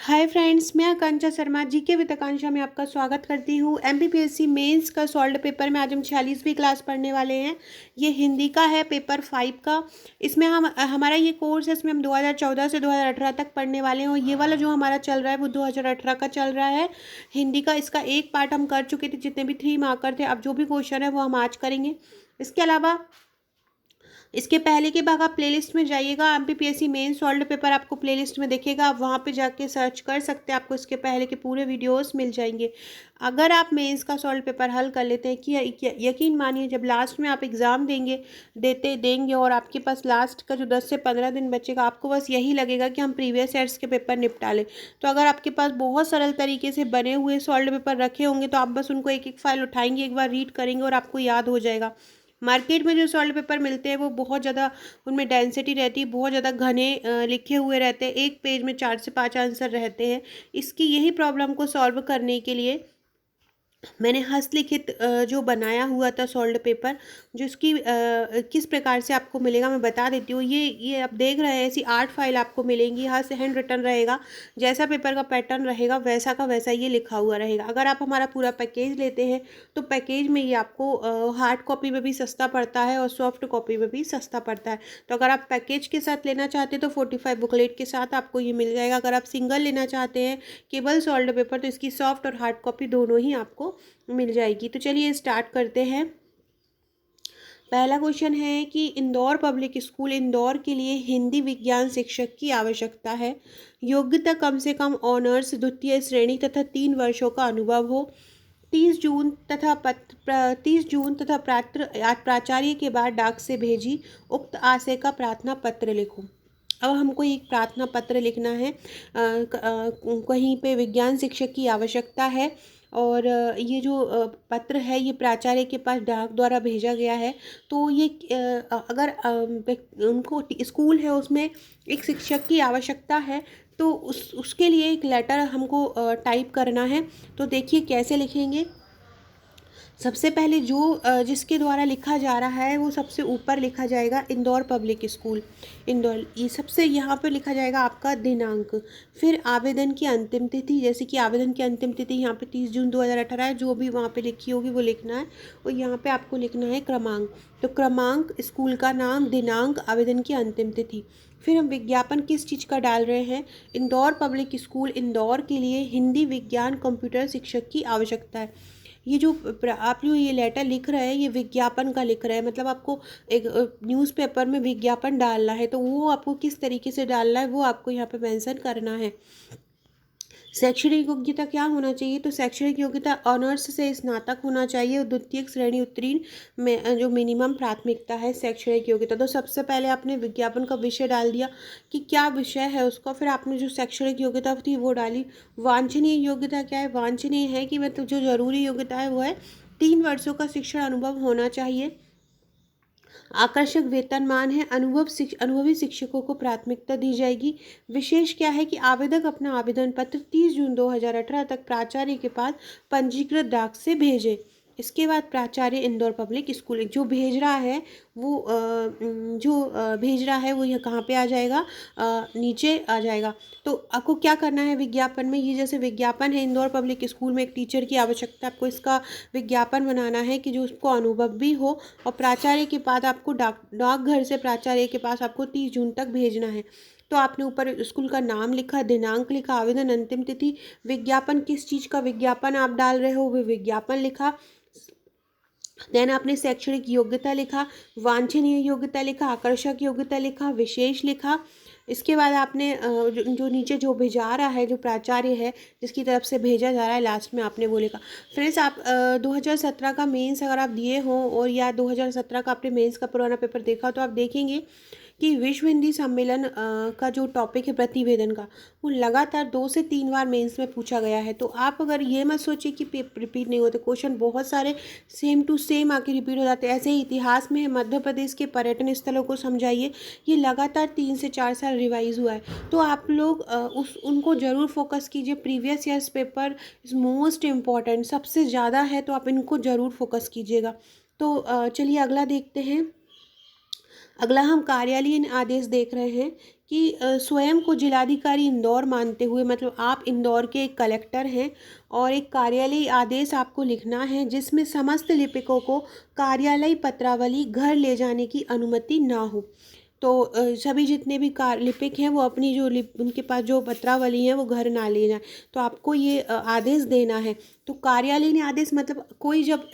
Hi friends, मैं आकांक्षा Sharma GK with आकांक्षा में आपका स्वागत करती हूँ। एमपीपीएससी मेंस का सॉल्व पेपर में आज हम 46वीं क्लास पढ़ने वाले हैं। ये हिंदी का है, पेपर 5 का। इसमें हमारा ये कोर्स है, इसमें हम 2014 से 2018 तक पढ़ने वाले हैं और ये वाला जो हमारा चल रहा है वो 2018 का चल रहा है हिंदी का। इसका एक पार्ट हम कर चुके थे, जितने भी 3 मार्कर थे। अब जो भी क्वेश्चन है वो हम आज करेंगे। इसके अलावा इसके पहले के भाग आप प्लेलिस्ट में जाइएगा, एमपीपीएससी मेन सॉल्व पेपर आपको प्लेलिस्ट में दिखेगा, आप वहाँ पे जाके सर्च कर सकते हैं, आपको इसके पहले के पूरे वीडियोस मिल जाएंगे। अगर आप मेंस का सॉल्व पेपर हल कर लेते हैं कि यकीन मानिए, जब लास्ट में आप एग्ज़ाम देंगे और आपके पास लास्ट का जो 10 से 15 दिन बचेगा, आपको बस यही लगेगा कि हम प्रीवियस ईयर्स के पेपर निपटा लें। तो अगर आपके पास बहुत सरल तरीके से बने हुए सॉल्व पेपर रखे होंगे तो आप बस उनको एक एक फाइल उठाएंगे, एक बार रीड करेंगे और आपको याद हो जाएगा। मार्केट में जो सॉल्व पेपर मिलते हैं वो बहुत ज़्यादा, उनमें डेंसिटी रहती है, बहुत ज़्यादा घने लिखे हुए रहते हैं, एक पेज में 4 से 5 आंसर रहते हैं। इसकी यही प्रॉब्लम को सॉल्व करने के लिए मैंने हस्तलिखित जो बनाया हुआ था सॉल्व पेपर, जो इसकी किस प्रकार से आपको मिलेगा मैं बता देती हूँ। ये आप देख रहे हैं, ऐसी 8 फाइल आपको मिलेंगी। हर से हैंड रिटन रहेगा, जैसा पेपर का पैटर्न रहेगा वैसा का वैसा ये लिखा हुआ रहेगा। अगर आप हमारा पूरा पैकेज लेते हैं तो पैकेज में ये आपको हार्ड कॉपी में भी सस्ता पड़ता है और सॉफ्ट कॉपी में भी सस्ता पड़ता है। तो अगर आप पैकेज के साथ लेना चाहते हैं तो 45 बुकलेट के साथ आपको ये मिल जाएगा। अगर आप सिंगल लेना चाहते हैं केवल सॉल्व पेपर, तो इसकी सॉफ्ट और हार्ड कॉपी दोनों ही आपको मिल जाएगी। तो चलिए स्टार्ट करते हैं। पहला क्वेश्चन है कि इंदौर पब्लिक स्कूल इंदौर के लिए हिंदी विज्ञान शिक्षक की आवश्यकता है। योग्यता कम से कम ऑनर्स द्वितीय श्रेणी तथा 3 वर्षों का अनुभव हो। 30 जून तथा प्राचार्य के बाद डाक से भेजी उक्त आशय का प्रार्थना पत्र लिखो। अब हमको एक प्रार्थना पत्र लिखना है। कहीं पे विज्ञान शिक्षक की आवश्यकता है और ये जो पत्र है ये प्राचार्य के पास डाक द्वारा भेजा गया है। तो ये अगर उनको स्कूल है उसमें एक शिक्षक की आवश्यकता है, तो उसके लिए एक लेटर हमको टाइप करना है। तो देखिए कैसे लिखेंगे। सबसे पहले जो जिसके द्वारा लिखा जा रहा है वो सबसे ऊपर लिखा जाएगा इंदौर पब्लिक स्कूल इंदौर, ये सबसे यहाँ पे लिखा जाएगा आपका दिनांक। फिर आवेदन की अंतिम तिथि, जैसे कि आवेदन की अंतिम तिथि यहाँ पे 30 जून 2018 है, जो भी वहाँ पे लिखी होगी वो लिखना है। और यहाँ पे आपको लिखना है क्रमांक, तो क्रमांक, स्कूल का नाम, दिनांक, आवेदन की अंतिम तिथि। फिर हम विज्ञापन किस चीज़ का डाल रहे हैं, इंदौर पब्लिक स्कूल इंदौर के लिए हिंदी विज्ञान कंप्यूटर शिक्षक की आवश्यकता है। ये जो आप जो ये लेटर लिख रहे हैं ये विज्ञापन का लिख रहे हैं, मतलब आपको एक न्यूज़पेपर में विज्ञापन डालना है, तो वो आपको किस तरीके से डालना है वो आपको यहाँ पे मेंशन करना है। शैक्षणिक योग्यता क्या होना चाहिए, तो शैक्षणिक योग्यता ऑनर्स से स्नातक होना चाहिए और द्वितीय श्रेणी उत्तीर्ण में जो मिनिमम प्राथमिकता है शैक्षणिक योग्यता। तो सबसे पहले आपने विज्ञापन का विषय डाल दिया कि क्या विषय है उसका, फिर आपने जो शैक्षणिक योग्यता थी वो डाली। वांछनीय योग्यता क्या है, वांछनीय है कि मतलब जो जरूरी योग्यता है वो है 3 वर्षों का शिक्षण अनुभव होना चाहिए। आकर्षक वेतनमान है, अनुभवी शिक्षकों को प्राथमिकता दी जाएगी। विशेष क्या है कि आवेदक अपना आवेदन पत्र 30 जून 2018 तक प्राचार्य के पास पंजीकृत डाक से भेजे। इसके बाद प्राचार्य इंदौर पब्लिक स्कूल जो भेज रहा है वो यह कहाँ पे आ जाएगा, नीचे आ जाएगा। तो आपको क्या करना है विज्ञापन में, ये जैसे विज्ञापन है इंदौर पब्लिक स्कूल में एक टीचर की आवश्यकता, आपको इसका विज्ञापन बनाना है कि जो उसको अनुभव भी हो। और प्राचार्य के बाद आपको डाकघर से प्राचार्य के पास आपको 30 जून तक भेजना है। तो आपने ऊपर स्कूल का नाम लिखा, दिनांक लिखा, आवेदन अंतिम तिथि, विज्ञापन किस चीज़ का विज्ञापन आप डाल रहे हो वो विज्ञापन लिखा। देन आपने शैक्षणिक योग्यता लिखा, वांछनीय योग्यता लिखा, आकर्षक योग्यता लिखा, विशेष लिखा। इसके बाद आपने जो नीचे जो भेजा रहा है, जो प्राचार्य है जिसकी तरफ से भेजा जा रहा है, लास्ट में आपने वो लिखा। फ्रेंड्स, आप 2017 का मेंस अगर आप दिए हों और या 2017 का आपने मेंस का पुराना पेपर देखा तो आप देखेंगे कि विश्व हिंदी सम्मेलन का जो टॉपिक है प्रतिवेदन का, वो लगातार 2 से 3 बार मेंस में पूछा गया है। तो आप अगर ये मत सोचिए कि रिपीट नहीं होते, क्वेश्चन बहुत सारे सेम टू सेम आके रिपीट हो जाते हैं। ऐसे ही इतिहास में मध्य प्रदेश के पर्यटन स्थलों को समझाइए, ये लगातार 3 से 4 साल रिवाइज हुआ है। तो आप लोग उनको ज़रूर फोकस कीजिए। Previous years paper is most important, सबसे ज़्यादा है, तो आप इनको ज़रूर फोकस कीजिएगा। तो चलिए अगला देखते हैं। अगला हम कार्यालयीन आदेश देख रहे हैं कि स्वयं को जिलाधिकारी इंदौर मानते हुए, मतलब आप इंदौर के एक कलेक्टर हैं और एक कार्यालयी आदेश आपको लिखना है जिसमें समस्त लिपिकों को कार्यालयी पत्रावली घर ले जाने की अनुमति ना हो। तो सभी जितने भी कार लिपिक हैं वो अपनी जो उनके पास जो पत्रावली है वो घर ना ले जाएं, तो आपको ये आदेश देना है। तो कार्यालयीन आदेश मतलब कोई जब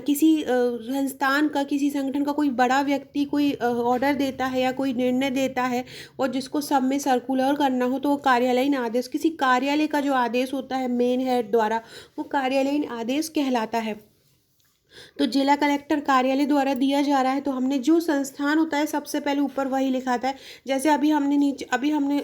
किसी संस्थान का, किसी संगठन का कोई बड़ा व्यक्ति कोई ऑर्डर देता है या कोई निर्णय देता है और जिसको सब में सर्कुलर करना हो, तो वो कार्यालयीन आदेश, किसी कार्यालय का जो आदेश होता है मेन हेड द्वारा, वो कार्यालयीन आदेश कहलाता है। तो जिला कलेक्टर कार्यालय द्वारा दिया जा रहा है, तो हमने जो संस्थान होता है सबसे पहले ऊपर वही लिखा था। जैसे अभी हमने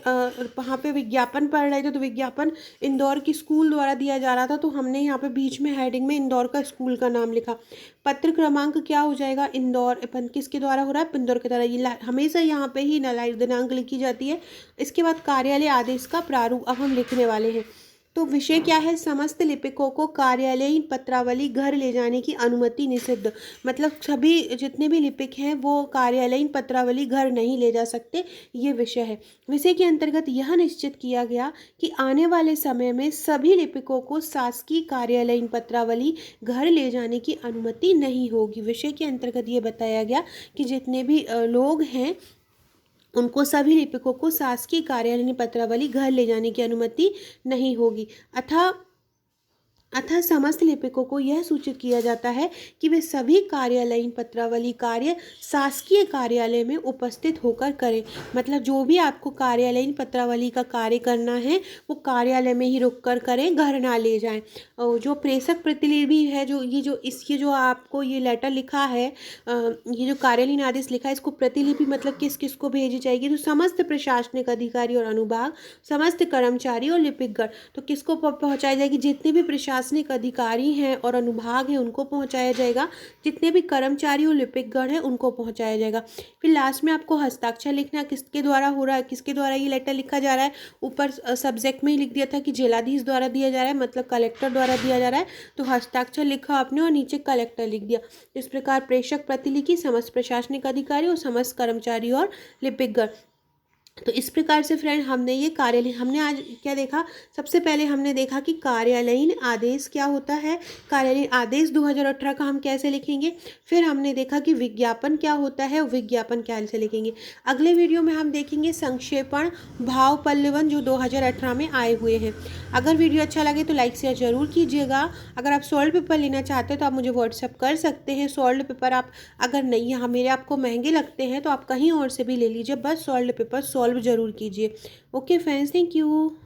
वहाँ पे विज्ञापन पढ़ रहे थे, तो विज्ञापन इंदौर की स्कूल द्वारा दिया जा रहा था, तो हमने यहाँ पे बीच में हेडिंग में इंदौर का स्कूल का नाम लिखा। पत्र क्रमांक क्या हो जाएगा, इंदौर किसके द्वारा हो रहा है, इंदौर के द्वारा। ये हमेशा यहाँ पे ही दिनांक लिखी जाती है। इसके बाद कार्यालय आदेश का प्रारूप अब हम लिखने वाले हैं। तो विषय क्या है, समस्त लिपिकों को कार्यालयीन पत्रावली घर ले जाने की अनुमति निषिद्ध, मतलब सभी जितने भी लिपिक हैं वो कार्यालयीन पत्रावली घर नहीं ले जा सकते, ये विषय है। विषय के अंतर्गत यह निश्चित किया गया कि आने वाले समय में सभी लिपिकों को शासकीय कार्यालयीन पत्रावली घर ले जाने की अनुमति नहीं होगी। विषय के अंतर्गत ये बताया गया कि जितने भी लोग हैं उनको, सभी लिपिकों को शासकीय कार्यालयीन पत्रावली घर ले जाने की अनुमति नहीं होगी। अतः समस्त लिपिकों को यह सूचित किया जाता है कि वे सभी कार्यालयीन पत्रावली कार्य शासकीय कार्यालय में उपस्थित होकर करें। मतलब जो भी आपको कार्यालयीन पत्रावली का कार्य करना है वो कार्यालय में ही रुककर करें, घर ना ले जाएं। और जो प्रेषक प्रतिलिपि है, जो आपको ये लेटर लिखा है, ये जो कार्यालयीन आदेश लिखा है, इसको प्रतिलिपि मतलब किस किस को भेजी जाएगी, तो समस्त प्रशासनिक अधिकारी और अनुभाग, समस्त कर्मचारी और लिपिकगण। तो किसको पहुँचाई जाएगी, जितने भी प्रशासनिक अधिकारी हैं और अनुभाग हैं उनको पहुंचाया जाएगा, जितने भी कर्मचारी और लिपिकगण हैं उनको पहुंचाया जाएगा। फिर लास्ट में आपको हस्ताक्षर लिखना, किसके द्वारा हो रहा है, किसके द्वारा ये लेटर लिखा जा रहा है। ऊपर सब्जेक्ट में ही लिख दिया था कि जिलाधीश द्वारा दिया जा रहा है, मतलब कलेक्टर द्वारा दिया जा रहा है, तो हस्ताक्षर लिखा आपने और नीचे कलेक्टर लिख दिया। इस प्रकार प्रेषक प्रतिलिपि समस्त प्रशासनिक अधिकारी और समस्त कर्मचारी और लिपिकगण। तो इस प्रकार से फ्रेंड हमने आज क्या देखा, सबसे पहले हमने देखा कि कार्यालयीन आदेश क्या होता है, कार्यालयीन आदेश 2018 का हम कैसे लिखेंगे। फिर हमने देखा कि विज्ञापन क्या होता है, विज्ञापन कैसे लिखेंगे। अगले वीडियो में हम देखेंगे संक्षेपण भाव पल्लवन जो 2018 में आए हुए हैं। अगर वीडियो अच्छा लगे तो लाइक शेयर जरूर कीजिएगा। अगर आप सॉल्व पेपर लेना चाहते हो तो आप मुझे व्हाट्सअप कर सकते हैं। सॉल्व पेपर आप अगर नहीं, यहाँ मेरे आपको महंगे लगते हैं तो आप कहीं और से भी ले लीजिए, बस सॉल्व पेपर सॉल्व जरूर कीजिए। Okay friends, thank you.